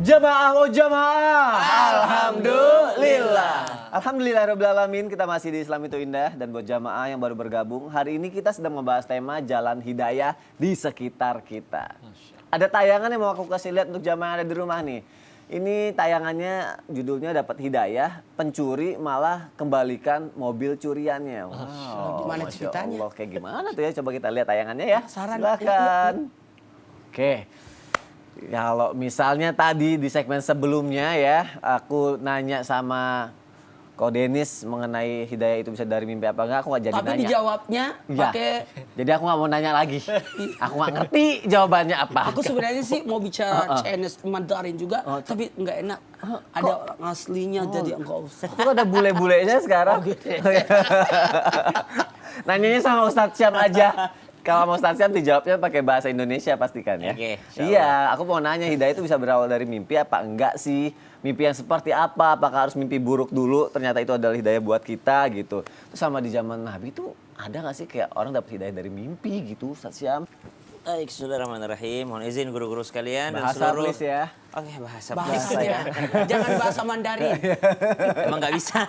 Jamaah oh jamaah. Alhamdulillah. Alhamdulillahirabbil alamin, kita masih di Islam itu Indah. Dan buat jamaah yang baru bergabung, hari ini kita sedang membahas tema jalan hidayah di sekitar kita. Ada tayangan yang mau aku kasih lihat untuk jamaah yang ada di rumah nih. Ini tayangannya judulnya dapat hidayah, pencuri malah kembalikan mobil curiannya. Wow, gimana Masya ceritanya? Allah, kayak gimana tuh ya? Coba kita lihat tayangannya ya. Penasaran. Silakan. Oke. Kalau misalnya tadi di segmen sebelumnya ya, aku nanya sama Ko Denis mengenai hidayah itu bisa dari mimpi apa enggak, aku nggak jadi Tapi nanya. dijawabnya Iya. pakai. Jadi aku nggak mau nanya lagi. Aku nggak ngerti jawabannya apa. Aku sebenarnya sih mau bicara Chinese Mandarin juga, tapi nggak enak. Ada orang aslinya jadi engkau. Itu ada bule-bulenya sekarang. gitu ya. Nanyanya sama Ustadz Syam aja. Kalau mau Ustadz Syam dijawabnya pakai bahasa Indonesia pastikan ya. Oke, insyaallah. Iya, aku mau nanya hidayah itu bisa berawal dari mimpi apa enggak sih? Mimpi yang seperti apa? Apakah harus mimpi buruk dulu? Ternyata itu adalah hidayah buat kita gitu. Terus sama di zaman Nabi itu ada nggak sih kayak orang dapat hidayah dari mimpi gitu, Ustadz Syam? Baik, Bismillahirrahmanirrahim. Mohon izin guru-guru sekalian Bahasa dan seluruh. please ya. Oke, bahasa Bahasa please. ya. Jangan bahasa Mandarin. Emang nggak bisa.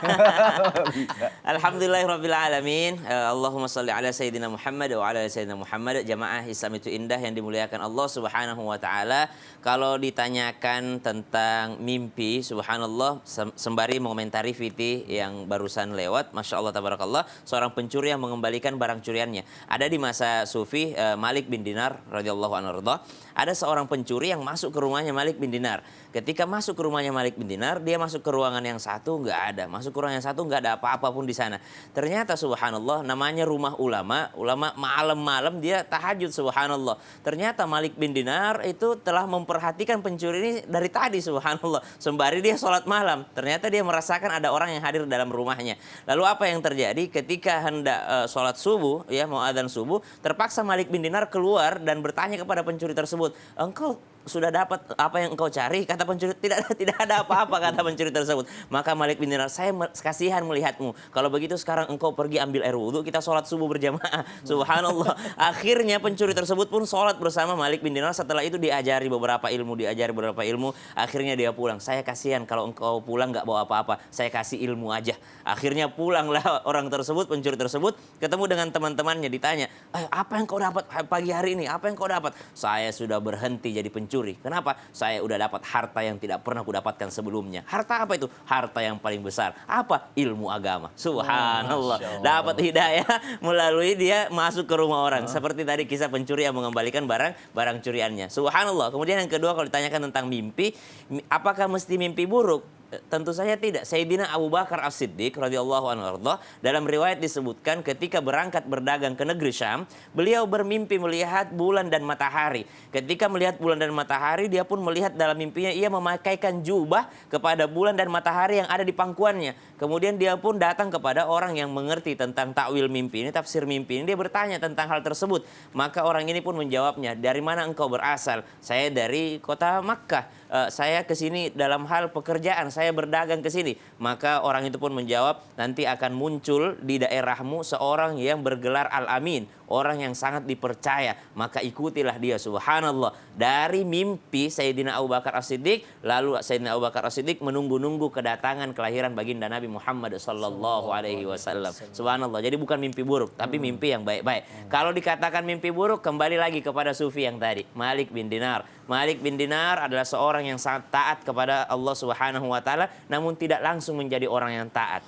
Alhamdulillahirabbil alamin. Allahumma shalli ala sayyidina Muhammad wa ala sayyidina Muhammad. Jamaah Islam itu indah yang dimuliakan Allah Subhanahu wa taala. Kalau ditanyakan tentang mimpi, subhanallah, sembari mengomentari VT yang barusan lewat, Masya Allah tabarakallah, seorang pencuri yang mengembalikan barang curiannya. Ada di masa Sufi Malik bin Dinar radhiyallahu anhu, ada seorang pencuri yang masuk ke rumahnya Malik bin Dinar. Ketika masuk ke rumahnya Malik bin Dinar, dia masuk ke ruangan yang satu nggak ada, masuk ke ruangan yang satu nggak ada apa-apa pun di sana. Ternyata subhanallah, namanya rumah ulama, ulama malam-malam dia tahajud, subhanallah. Ternyata Malik bin Dinar itu telah memperhatikan pencuri ini dari tadi, subhanallah. Sembari dia sholat malam, ternyata dia merasakan ada orang yang hadir dalam rumahnya. Lalu apa yang terjadi ketika hendak sholat subuh, ya mau adzan subuh, terpaksa Malik bin Dinar keluar dan bertanya kepada pencuri tersebut, engkau sudah dapat apa yang engkau cari? Kata pencuri, tidak ada apa-apa, kata pencuri tersebut. Maka Malik bin Dinar, saya kasihan melihatmu. Kalau begitu sekarang engkau pergi ambil air wudhu, kita sholat subuh berjamaah. Subhanallah. Akhirnya pencuri tersebut pun sholat bersama Malik bin Dinar. Setelah itu diajari beberapa ilmu. Akhirnya dia pulang. Saya kasihan kalau engkau pulang nggak bawa apa-apa. Saya kasih ilmu aja. Akhirnya pulanglah orang tersebut, pencuri tersebut, ketemu dengan teman-temannya, ditanya, apa yang kau dapat pagi hari ini? Apa yang kau dapat? Saya sudah berhenti jadi pencuri. Kenapa? Saya udah dapat harta yang tidak pernah kudapatkan sebelumnya. Harta apa itu? Harta yang paling besar. Apa? Ilmu agama. Subhanallah. Dapat hidayah melalui dia masuk ke rumah orang. Seperti tadi kisah pencuri yang mengembalikan barang curiannya. Subhanallah. Kemudian yang kedua, kalau ditanyakan tentang mimpi, apakah mesti mimpi buruk? Tentu saja tidak. Sayyidina Abu Bakar As-Siddiq radhiyallahu anhu dalam riwayat disebutkan ketika berangkat berdagang ke negeri Syam, beliau bermimpi melihat bulan dan matahari. Ketika melihat bulan dan matahari, dia pun melihat dalam mimpinya ia memakaikan jubah kepada bulan dan matahari yang ada di pangkuannya. Kemudian dia pun datang kepada orang yang mengerti tentang takwil mimpi ini, tafsir mimpi ini. Dia bertanya tentang hal tersebut. Maka orang ini pun menjawabnya, dari mana engkau berasal? Saya dari kota Makkah. Saya ke sini dalam hal pekerjaan, saya berdagang ke sini. Maka orang itu pun menjawab, nanti akan muncul di daerahmu seorang yang bergelar Al-Amin, orang yang sangat dipercaya, maka ikutilah dia. Subhanallah. Dari mimpi Sayyidina Abu Bakar As-Siddiq, lalu Sayyidina Abu Bakar As-Siddiq menunggu-nunggu kedatangan kelahiran baginda Nabi Muhammad sallallahu alaihi wasallam. Subhanallah. Jadi bukan mimpi buruk, tapi mimpi yang baik-baik. Kalau dikatakan mimpi buruk, kembali lagi kepada Sufi yang tadi, Malik bin Dinar. Malik bin Dinar adalah seorang yang sangat taat kepada Allah Subhanahu wa taala, namun tidak langsung menjadi orang yang taat.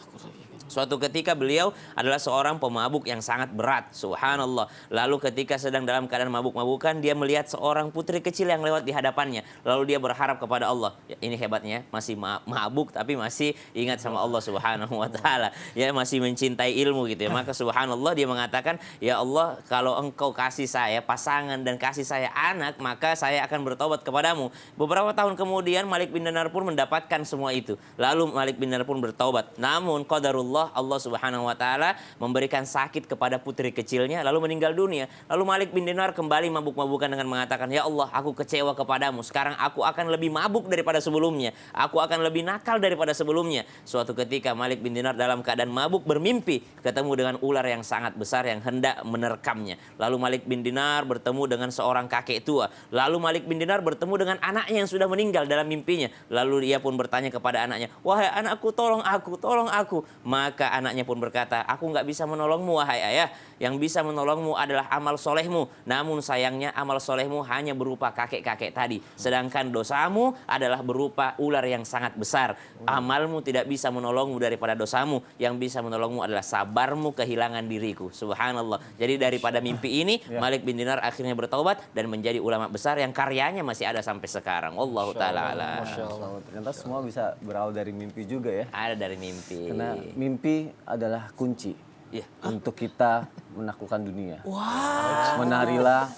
Suatu ketika beliau adalah seorang pemabuk yang sangat berat, subhanallah. Lalu ketika sedang dalam keadaan mabuk-mabukan, dia melihat seorang putri kecil yang lewat di hadapannya. Lalu dia berharap kepada Allah. Ya, ini hebatnya, masih mabuk tapi masih ingat sama Allah Subhanahu wa taala. Ya, masih mencintai ilmu gitu ya. Maka subhanallah dia mengatakan, "Ya Allah, kalau engkau kasih saya pasangan dan kasih saya anak, maka saya akan bertobat kepadamu." Beberapa tahun kemudian Malik bin Dinar pun mendapatkan semua itu. Lalu Malik bin Dinar pun bertobat. Namun qadarullah subhanallah, Allah Subhanahu wa taala memberikan sakit kepada putri kecilnya lalu meninggal dunia. Lalu Malik bin Dinar kembali mabuk-mabukan dengan mengatakan, "Ya Allah, aku kecewa kepadamu. Sekarang aku akan lebih mabuk daripada sebelumnya. Aku akan lebih nakal daripada sebelumnya." Suatu ketika Malik bin Dinar dalam keadaan mabuk bermimpi ketemu dengan ular yang sangat besar yang hendak menerkamnya. Lalu Malik bin Dinar bertemu dengan seorang kakek tua. Lalu Malik bin Dinar bertemu dengan anaknya yang sudah meninggal dalam mimpinya. Lalu dia pun bertanya kepada anaknya, "Wahai anakku, tolong aku, tolong aku." Maka anaknya pun berkata, "Aku nggak bisa menolongmu wahai ayah. Yang bisa menolongmu adalah amal solehmu. Namun sayangnya amal solehmu hanya berupa kakek-kakek tadi. Sedangkan dosamu adalah berupa ular yang sangat besar. Amalmu tidak bisa menolongmu daripada dosamu. Yang bisa menolongmu adalah sabarmu kehilangan diriku." Subhanallah. Jadi daripada mimpi ini, Malik bin Dinar akhirnya bertaubat dan menjadi ulama besar yang karyanya masih ada sampai sekarang. Wallahu ta'ala alam. Masya Allah. Ternyata semua bisa berawal dari mimpi juga ya. Ada dari mimpi. Karena mimpi adalah kunci Iya. untuk kita menaklukkan dunia. Wah. Menarilah.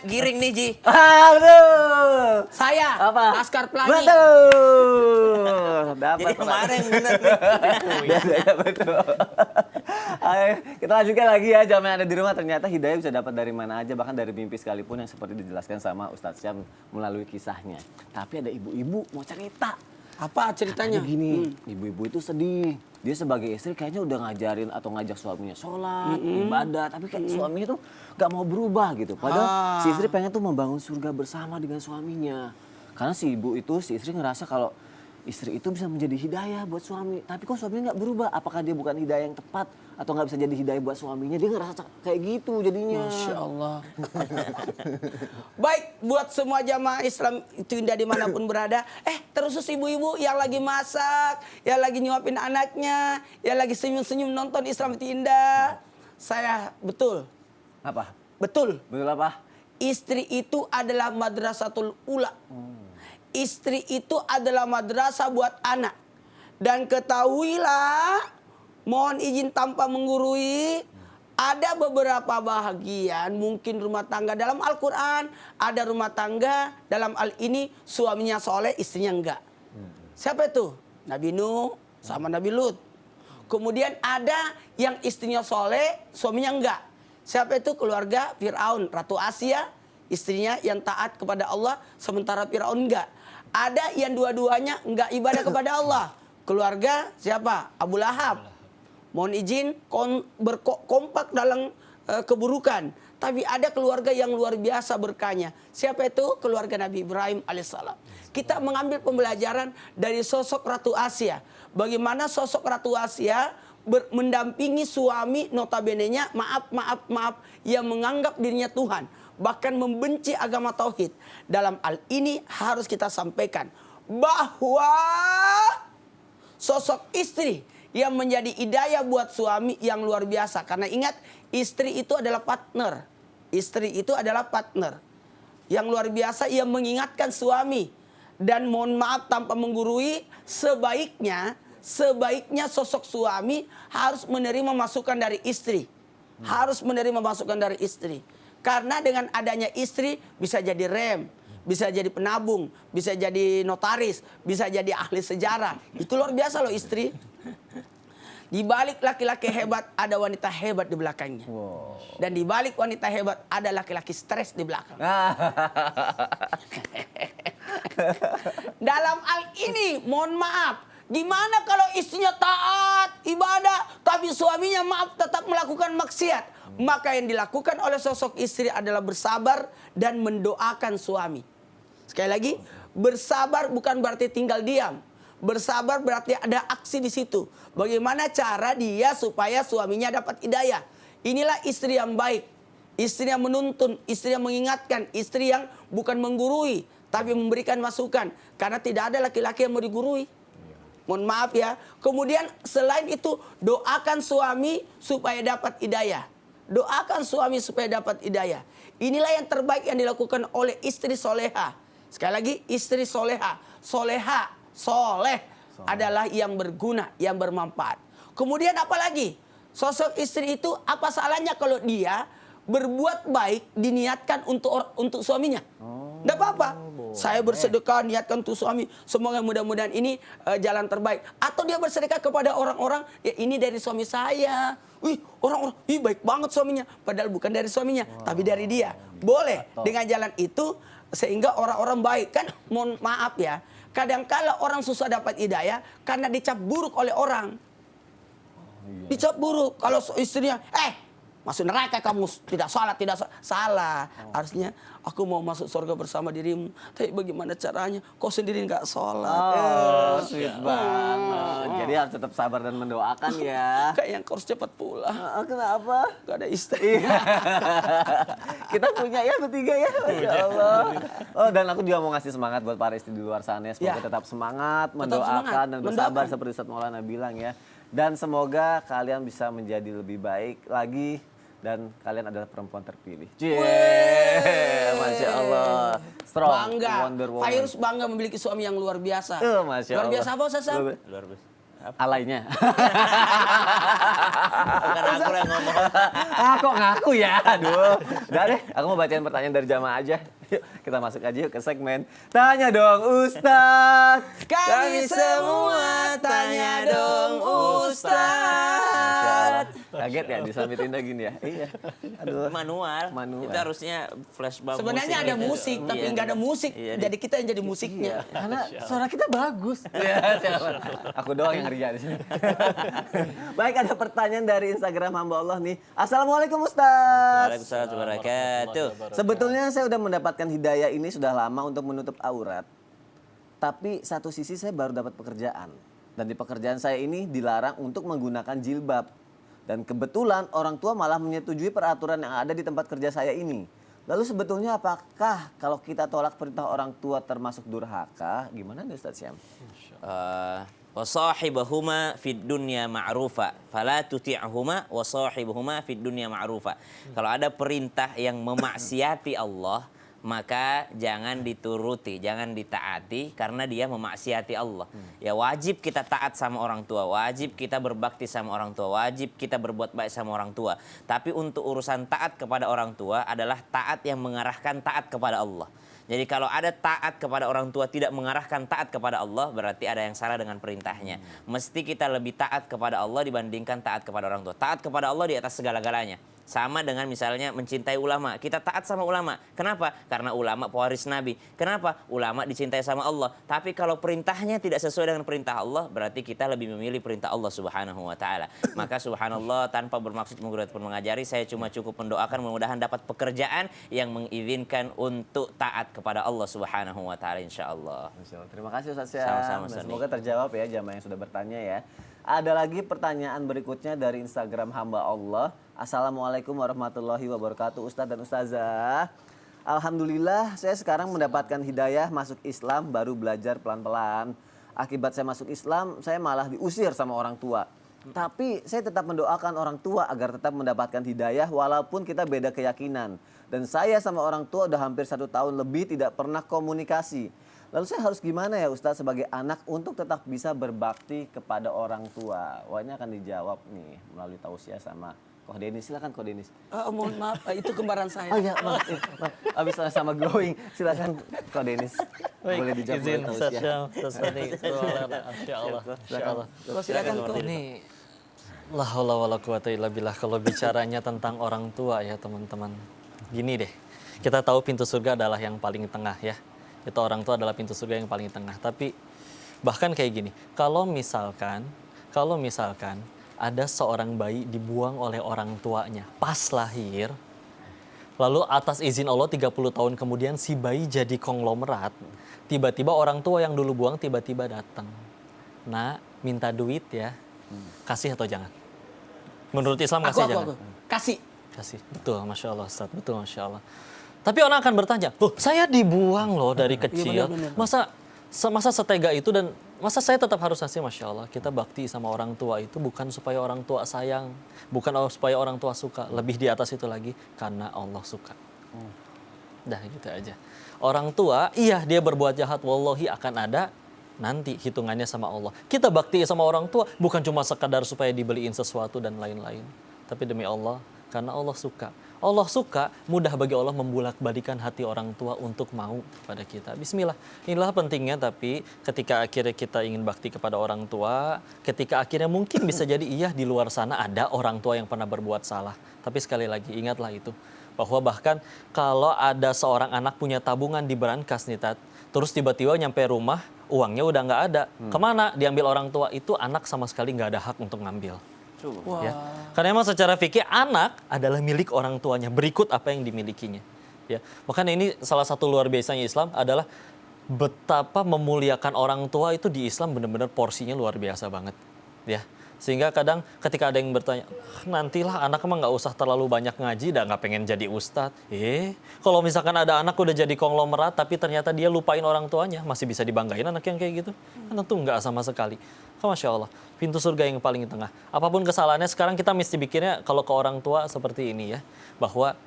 Giring nih Ji. Aduh. Saya, Apa? Laskar Pelangi. Betul. Dapat Jadi Pak. kemarin bener nih. Iya, betul. Ayo, kita lanjutkan lagi ya, jamaah yang ada di rumah. Ternyata hidayah bisa dapat dari mana aja, bahkan dari mimpi sekalipun yang seperti dijelaskan sama Ustadz Syam melalui kisahnya. Tapi ada ibu-ibu mau cerita. Apa ceritanya? Katanya gini, ibu-ibu itu sedih. Dia sebagai istri kayaknya udah ngajarin atau ngajak suaminya sholat, ibadah. Tapi kayak suaminya tuh gak mau berubah gitu. Padahal si istri pengen tuh membangun surga bersama dengan suaminya. Karena si ibu itu, si istri ngerasa kalau istri itu bisa menjadi hidayah buat suami. Tapi kok suaminya gak berubah? Apakah dia bukan hidayah yang tepat? Atau gak bisa jadi hidayah buat suaminya? Dia ngerasa kayak gitu jadinya. Masya Allah. Baik, buat semua jamaah Islam itu indah dimanapun berada. Terus ibu-ibu yang lagi masak, yang lagi nyuapin anaknya, yang lagi senyum-senyum nonton Islam itu indah. Saya betul, Apa? betul. Betul apa? Istri itu adalah madrasatul ula. Istri itu adalah madrasah buat anak. Dan ketahuilah, mohon izin tanpa menggurui, ada beberapa bahagian mungkin rumah tangga dalam Al-Quran, ada rumah tangga dalam hal ini suaminya soleh, istrinya enggak. Siapa itu? Nabi Nuh sama Nabi Lut. Kemudian ada yang istrinya soleh, suaminya enggak. Siapa itu? Keluarga Fir'aun, Ratu Asia, istrinya yang taat kepada Allah, sementara Fir'aun enggak. Ada yang dua-duanya enggak ibadah kepada Allah. Keluarga siapa? Abu Lahab. Mohon izin berkompak dalam keburukan. Tapi ada keluarga yang luar biasa berkahnya. Siapa itu? Keluarga Nabi Ibrahim alaihissalam. Kita mengambil pembelajaran dari sosok Ratu Asia. Bagaimana sosok Ratu Asia mendampingi suami notabene-nya maaf yang menganggap dirinya Tuhan. Bahkan membenci agama tauhid. Dalam hal ini harus kita sampaikan bahwa sosok istri yang menjadi hidayah buat suami yang luar biasa. Karena ingat, istri itu adalah partner. Istri itu adalah partner. Yang luar biasa yang mengingatkan suami. Dan mohon maaf tanpa menggurui, sebaiknya sosok suami harus menerima masukan dari istri. Harus menerima masukan dari istri. Karena dengan adanya istri bisa jadi rem, bisa jadi penabung, bisa jadi notaris, bisa jadi ahli sejarah. Itu luar biasa loh istri. Di balik laki-laki hebat ada wanita hebat di belakangnya. Wow. Dan di balik wanita hebat ada laki-laki stres di belakang. Dalam hal ini mohon maaf, gimana kalau istrinya taat, ibadah, tapi suaminya maaf tetap melakukan maksiat? Maka yang dilakukan oleh sosok istri adalah bersabar dan mendoakan suami. Sekali lagi, bersabar bukan berarti tinggal diam. Bersabar berarti ada aksi di situ. Bagaimana cara dia supaya suaminya dapat hidayah. Inilah istri yang baik. Istri yang menuntun, istri yang mengingatkan, istri yang bukan menggurui, tapi memberikan masukan. Karena tidak ada laki-laki yang mau digurui. Mohon maaf ya. Kemudian selain itu, doakan suami supaya dapat hidayah. Doakan suami supaya dapat hidayah. Inilah yang terbaik yang dilakukan oleh istri soleha. Sekali lagi, istri soleha. Soleh adalah yang berguna, yang bermanfaat. Kemudian apa lagi? Sosok istri itu apa salahnya kalau dia berbuat baik diniatkan untuk suaminya? Enggak apa-apa. Saya bersedekah, niatkan untuk suami. Semoga mudah-mudahan ini jalan terbaik. Atau dia bersedekah kepada orang-orang, ya ini dari suami saya. Wih, orang-orang, ih baik banget suaminya. Padahal bukan dari suaminya, tapi dari dia. Boleh dengan jalan itu sehingga orang-orang baik. Kan mohon maaf ya, kadangkala orang susah dapat hidayah karena dicap buruk oleh orang. Dicap buruk. Kalau istrinya, masuk neraka kamu, tidak salah. Salah. Harusnya aku mau masuk surga bersama dirimu. Tapi bagaimana caranya? Kau sendiri nggak sholat. Sweet banget. Jadi harus tetap sabar dan mendoakan ya. Kayak yang kau harus cepat pulang. Kenapa? Gak ada istri. Kita punya ya bertiga ya, Masya Allah. Oh, dan aku juga mau ngasih semangat buat para istri di luar sana. Semoga Ya. tetap semangat, Tetap mendoakan semangat, dan bersabar mendoakan. seperti Ustadz Maulana bilang ya. Dan semoga kalian bisa menjadi lebih baik lagi dan kalian adalah perempuan terpilih. Masya Allah. Strong, Bangga. Wonder Woman. Virus bangga memiliki suami yang luar biasa. Masya Luar Allah. biasa apa Ustaz Sam? Luar biasa. Alainya. Bukan aku yang ngomong. Kok ngaku ya? Aduh. Udah deh, aku mau bacain pertanyaan dari jamaah aja. Yuk, kita masuk aja yuk ke segmen Tanya Dong Ustadz. Kami semua tanya dong Ustadz. Kaget ya di Summit Indah gini ya? Iya. Aduh. Manual. Manual. Kita harusnya flashback. Sebenarnya ada musik, tapi Iya. nggak ada musik. Iya. Jadi kita yang jadi musiknya. Karena suara kita bagus. Aku doang yang ria di sini. Baik, ada pertanyaan dari Instagram hamba Allah nih. Assalamualaikum Ustadz. Waalaikumsalam warahmatullahi wabarakatuh. Sebetulnya saya udah mendapatkan hidayah ini sudah lama untuk menutup aurat. Tapi satu sisi saya baru dapat pekerjaan. Dan di pekerjaan saya ini dilarang untuk menggunakan jilbab. Dan kebetulan orang tua malah menyetujui peraturan yang ada di tempat kerja saya ini. Lalu sebetulnya apakah kalau kita tolak perintah orang tua termasuk durhaka? Gimana nih Ustadz Syam? Wa sahibahuma fid dunya ma'rufa fala tuti'huma wa sahibahuma fid dunya ma'rufa. Kalau ada perintah yang memaksiati Allah, maka jangan dituruti, jangan ditaati karena dia memaksiati Allah. Ya wajib kita taat sama orang tua, wajib kita berbakti sama orang tua, wajib kita berbuat baik sama orang tua. Tapi untuk urusan taat kepada orang tua adalah taat yang mengarahkan taat kepada Allah. Jadi kalau ada taat kepada orang tua tidak mengarahkan taat kepada Allah, berarti ada yang salah dengan perintahnya. Mesti kita lebih taat kepada Allah dibandingkan taat kepada orang tua. Taat kepada Allah di atas segala-galanya. Sama dengan misalnya mencintai ulama. Kita taat sama ulama. Kenapa? Karena ulama pewaris Nabi. Kenapa? Ulama dicintai sama Allah. Tapi kalau perintahnya tidak sesuai dengan perintah Allah, berarti kita lebih memilih perintah Allah Subhanahu wa taala. Maka subhanallah, tanpa bermaksud menggurui ataupun mengajari, saya cuma cukup mendoakan mudah-mudahan dapat pekerjaan yang mengizinkan untuk taat kepada Allah Subhanahu wa taala insyaallah. Terima kasih Ustadz Syam. Sama-sama, Dan Ustadz. semoga terjawab ya jamaah yang sudah bertanya ya. Ada lagi pertanyaan berikutnya dari Instagram hamba Allah. Assalamualaikum warahmatullahi wabarakatuh Ustadz dan Ustazah. Alhamdulillah saya sekarang mendapatkan hidayah masuk Islam, baru belajar pelan-pelan. Akibat saya masuk Islam, saya malah diusir sama orang tua. Tapi saya tetap mendoakan orang tua agar tetap mendapatkan hidayah walaupun kita beda keyakinan. Dan saya sama orang tua udah hampir 1 tahun lebih tidak pernah komunikasi. Lalu saya harus gimana ya Ustadz sebagai anak untuk tetap bisa berbakti kepada orang tua? Wah, ini akan dijawab nih melalui tausiah sama Koh Denis. Silakan Koh Denis. Mohon maaf, itu kembaran saya. Oh iya, maaf. Abis sama glowing. Silakan Koh Denis. Boleh dijawab izin melalui Ustaz tausiah. Syam, Ustaz Fadi. Masya Allah, Masya Allah. Silakan kok. Ini la haula wala quwata illa billah. Kalau bicaranya tentang orang tua ya teman-teman. Gini deh, kita tahu pintu surga adalah yang paling tengah ya. Itu orang tua adalah pintu surga yang paling tengah. Tapi bahkan kayak gini, kalau misalkan ada seorang bayi dibuang oleh orang tuanya pas lahir, lalu atas izin Allah 30 tahun kemudian si bayi jadi konglomerat, tiba-tiba orang tua yang dulu buang tiba-tiba datang. Nah, minta duit ya, kasih atau jangan? Menurut Islam kasih jangan? Kasih. Kasih, betul, Masya Allah Ustaz, betul Masya Allah. Tapi orang akan bertanya, loh saya dibuang loh dari kecil, benar. masa setega itu dan masa saya tetap harus kasih? Masya Allah, kita bakti sama orang tua itu bukan supaya orang tua sayang, bukan supaya orang tua suka, lebih di atas itu lagi, karena Allah suka. Dah gitu aja. Orang tua, iya dia berbuat jahat, wallahi akan ada nanti hitungannya sama Allah. Kita bakti sama orang tua bukan cuma sekadar supaya dibeliin sesuatu dan lain-lain. Tapi demi Allah, karena Allah suka. Allah suka, mudah bagi Allah membulak-balikan hati orang tua untuk mau kepada kita. Bismillah. Inilah pentingnya, tapi ketika akhirnya kita ingin bakti kepada orang tua, ketika akhirnya mungkin bisa jadi iya di luar sana ada orang tua yang pernah berbuat salah. Tapi sekali lagi ingatlah itu, bahwa bahkan kalau ada seorang anak punya tabungan di brankas nih Tat, terus tiba-tiba nyampe rumah, uangnya udah nggak ada. Kemana? Diambil orang tua, itu anak sama sekali nggak ada hak untuk ngambil. Ya. Karena emang secara fikih anak adalah milik orang tuanya berikut apa yang dimilikinya. Ya. Makanya ini salah satu luar biasanya Islam adalah betapa memuliakan orang tua itu di Islam benar-benar porsinya luar biasa banget. Ya. Sehingga kadang ketika ada yang bertanya, nantilah anak emang nggak usah terlalu banyak ngaji, dah nggak pengen jadi ustadz. Kalau misalkan ada anak udah jadi konglomerat, tapi ternyata dia lupain orang tuanya, masih bisa dibanggain anak yang kayak gitu? Kan tentu nggak sama sekali. Masya Allah, pintu surga yang paling tengah. Apapun kesalahannya, sekarang kita mesti bikinnya kalau ke orang tua seperti ini ya. Bahwa,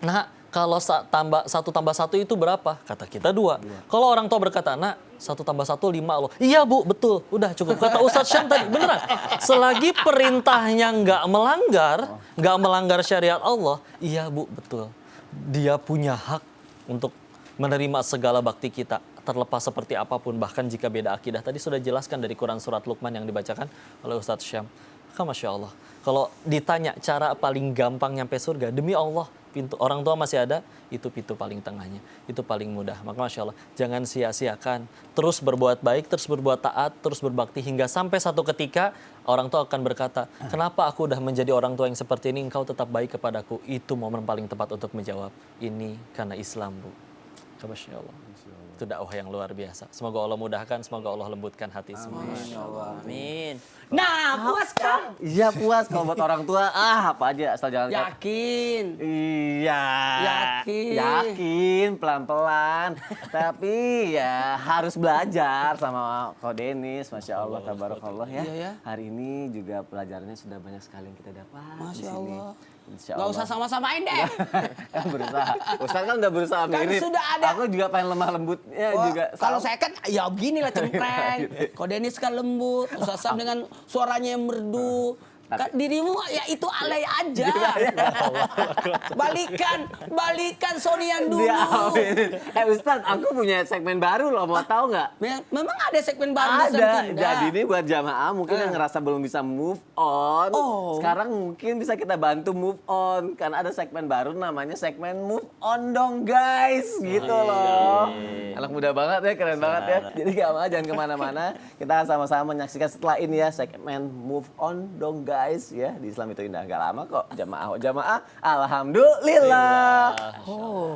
nah kalau 1 tambah 1 itu berapa? Kata kita 2. Kalau orang tua berkata, nak 1 tambah 1 5 loh. Iya bu, betul. Udah cukup. Kata Ustadz Syam tadi, beneran. Selagi perintahnya nggak melanggar syariat Allah, iya bu, betul. Dia punya hak untuk menerima segala bakti kita. Terlepas seperti apapun, bahkan jika beda akidah. Tadi sudah jelaskan dari Quran surat Luqman yang dibacakan oleh Ustadz Syam. Masya Allah. Kalau ditanya cara paling gampang nyampe surga, demi Allah, pintu orang tua masih ada, itu pintu paling tengahnya. Itu paling mudah. Maka Masya Allah, jangan sia-siakan. Terus berbuat baik, terus berbuat taat, terus berbakti. Hingga sampai satu ketika, orang tua akan berkata, kenapa aku udah menjadi orang tua yang seperti ini, engkau tetap baik kepadaku. Itu momen paling tepat untuk menjawab. Ini karena Islam, Bu. Masya Allah. Itu dakwah yang luar biasa. Semoga Allah mudahkan, semoga Allah lembutkan hati semua. Amin. Nah, puas kan? Iya puas kalau buat orang tua, apa aja asal jangan Yakin. Iya. Yakin. Yakin pelan-pelan. Tapi ya harus belajar sama Ko Denis, Masya Allah, tabarakallah ya. Iya, ya. Hari ini juga pelajarannya sudah banyak sekali yang kita dapat di Masya sini. Allah. Insya Gak Allah. usah sama-samain deh. Kan berusaha. Ustaz kan udah berusaha Kan mirip. sudah ada. Aku juga pengen lemah lembutnya Wah, juga. kalau sama. saya kan ya begini lah cempreng. Kok Denis kan lembut, Ustaz Sam dengan suaranya yang merdu. Kan dirimu ya itu alay aja. Balikan Sony yang dulu. Diaminin. Ustaz, aku punya segmen baru loh, mau tahu nggak? Memang ada segmen baru di Ada. Sam Jadi ini buat jamaah mungkin yang ngerasa belum bisa move on. Oh. Sekarang mungkin bisa kita bantu move on. Karena ada segmen baru namanya segmen move on dong guys. Gitu loh. Anak muda banget ya, keren banget ya. Jadi jamaah jangan kemana-mana. Kita sama-sama menyaksikan setelah ini ya segmen move on dong guys ya. Di Islam itu indah. Gak lama kok. Jamaah. Alhamdulillah. Oh.